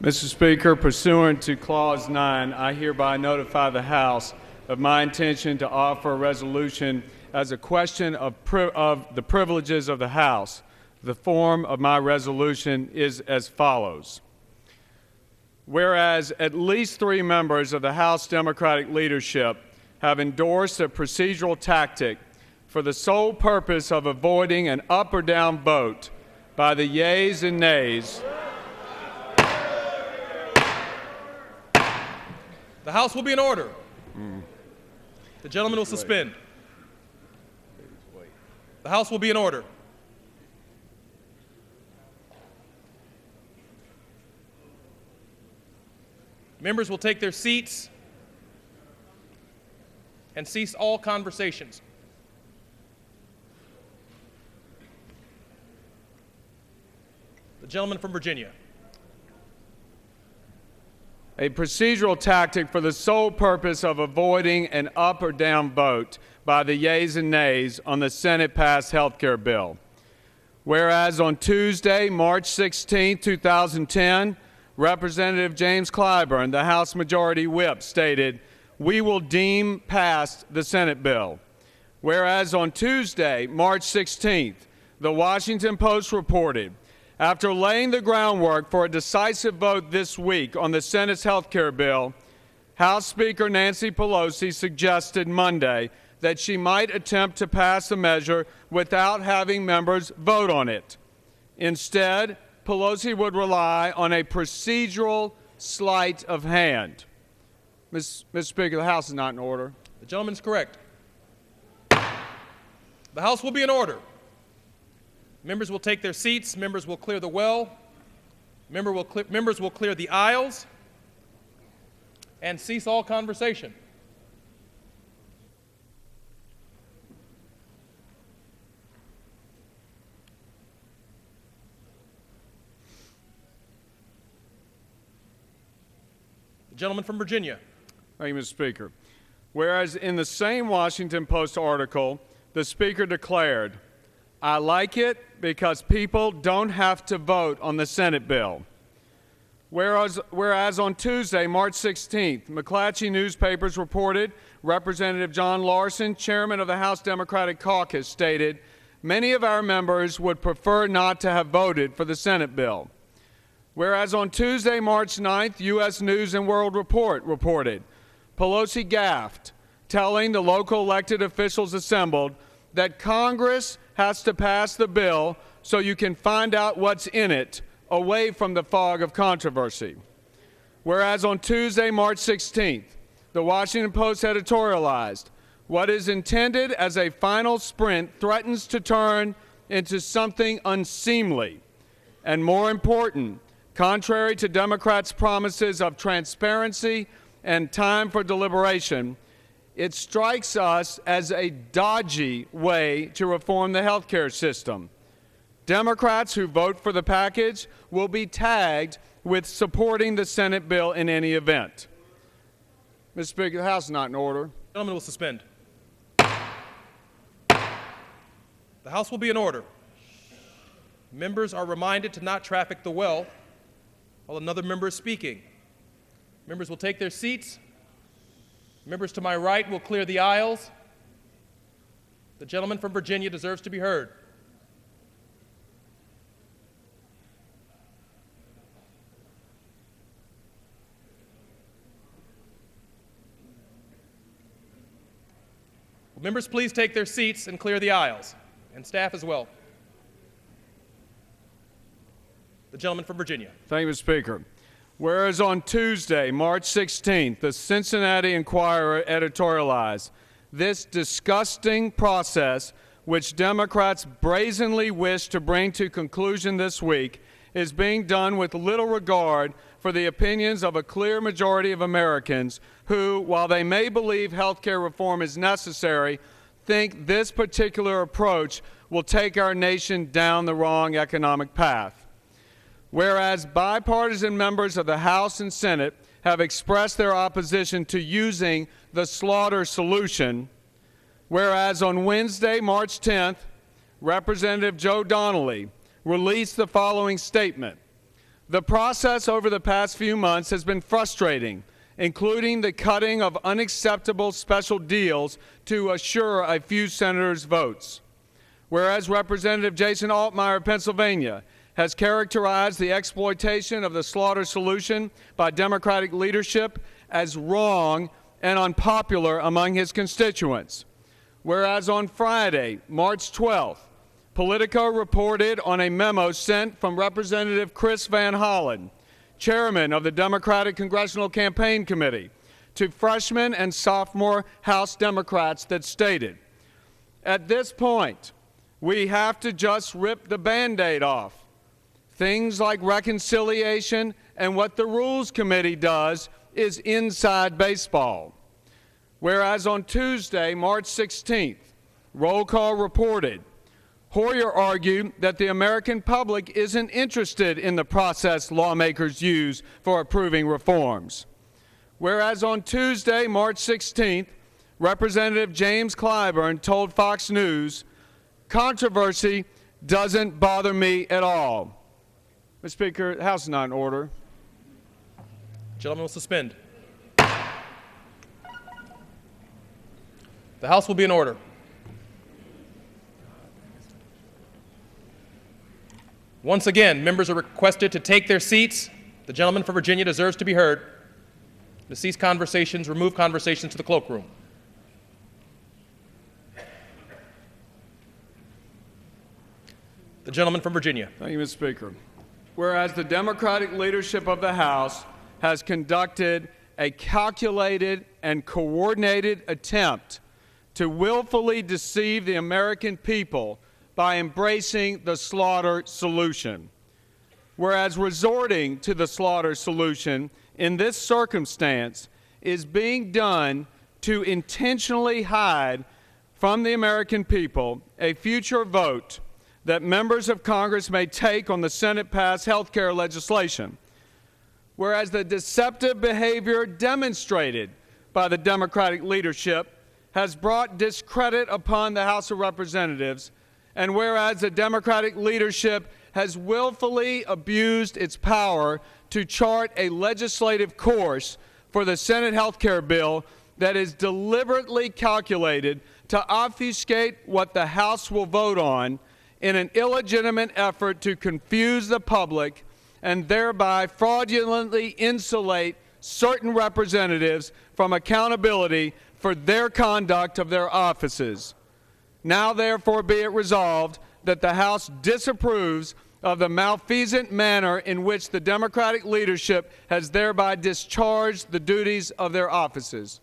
Mr. Speaker, pursuant to Clause 9, I hereby notify the House of my intention to offer a resolution as a question of the privileges of the House. The form of my resolution is as follows. Whereas at least 3 members of the House Democratic leadership have endorsed a procedural tactic for the sole purpose of avoiding an up or down vote by the yeas and nays, the House will be in order. The gentleman will suspend. The House will be in order. Members will take their seats and cease all conversations. The gentleman from Virginia. A procedural tactic for the sole purpose of avoiding an up or down vote by the yeas and nays on the Senate-passed health care bill. Whereas on Tuesday, March 16, 2010, Representative James Clyburn, the House Majority Whip, stated, "We will deem passed the Senate bill." Whereas on Tuesday, March 16th, the Washington Post reported, after laying the groundwork for a decisive vote this week on the Senate's health care bill, House Speaker Nancy Pelosi suggested Monday that she might attempt to pass the measure without having members vote on it. Instead, Pelosi would rely on a procedural sleight of hand. Mr. Speaker, the House is not in order. The gentleman is correct. The House will be in order. Members will take their seats. Members will clear the well. Members will clear the aisles and cease all conversation. The gentleman from Virginia. Thank you, Mr. Speaker. Whereas in the same Washington Post article, the Speaker declared, "I like it because people don't have to vote on the Senate bill." Whereas on Tuesday, March 16th, McClatchy newspapers reported Representative John Larson, chairman of the House Democratic Caucus, stated, "Many of our members would prefer not to have voted for the Senate bill." Whereas on Tuesday, March 9th, U.S. News and World Report reported Pelosi gaffed, telling the local elected officials assembled that Congress has to pass the bill so you can find out what's in it away from the fog of controversy. Whereas on Tuesday, March 16th, the Washington Post editorialized, "What is intended as a final sprint threatens to turn into something unseemly. And more important, contrary to Democrats' promises of transparency and time for deliberation, it strikes us as a dodgy way to reform the health care system. Democrats who vote for the package will be tagged with supporting the Senate bill in any event." Mr. Speaker, the House is not in order. The gentleman will suspend. The House will be in order. Members are reminded to not traffic the well while another member is speaking. Members will take their seats. Members to my right will clear the aisles. The gentleman from Virginia deserves to be heard. Will members please take their seats and clear the aisles, and staff as well. The gentleman from Virginia. Thank you, Mr. Speaker. Whereas on Tuesday, March 16th, the Cincinnati Enquirer editorialized, "This disgusting process, which Democrats brazenly wish to bring to conclusion this week, is being done with little regard for the opinions of a clear majority of Americans who, while they may believe health care reform is necessary, think this particular approach will take our nation down the wrong economic path." Whereas bipartisan members of the House and Senate have expressed their opposition to using the slaughter solution, whereas on Wednesday, March 10th, Representative Joe Donnelly released the following statement: The process over the past few months has been frustrating, including the cutting of unacceptable special deals to assure a few senators' votes. Whereas Representative Jason Altmaier of Pennsylvania has characterized the exploitation of the slaughter solution by Democratic leadership as wrong and unpopular among his constituents. Whereas on Friday, March 12th, Politico reported on a memo sent from Representative Chris Van Hollen, chairman of the Democratic Congressional Campaign Committee, to freshman and sophomore House Democrats that stated, "At this point, we have to just rip the Band-Aid off. Things like reconciliation and what the Rules Committee does is inside baseball." Whereas on Tuesday, March 16th, Roll Call reported, Hoyer argued that the American public isn't interested in the process lawmakers use for approving reforms. Whereas on Tuesday, March 16th, Representative James Clyburn told Fox News, "Controversy doesn't bother me at all." Mr. Speaker, the House is not in order. Gentlemen will suspend. The House will be in order. Once again, members are requested to take their seats. The gentleman from Virginia deserves to be heard. To cease conversations, remove conversations to the cloakroom. The gentleman from Virginia. Thank you, Mr. Speaker. Whereas the Democratic leadership of the House has conducted a calculated and coordinated attempt to willfully deceive the American people by embracing the slaughter solution. Whereas resorting to the slaughter solution in this circumstance is being done to intentionally hide from the American people a future vote that members of Congress may take on the Senate-passed health care legislation. Whereas the deceptive behavior demonstrated by the Democratic leadership has brought discredit upon the House of Representatives, and whereas the Democratic leadership has willfully abused its power to chart a legislative course for the Senate health care bill that is deliberately calculated to obfuscate what the House will vote on in an illegitimate effort to confuse the public and thereby fraudulently insulate certain representatives from accountability for their conduct of their offices. Now, therefore, be it resolved that the House disapproves of the malfeasant manner in which the Democratic leadership has thereby discharged the duties of their offices.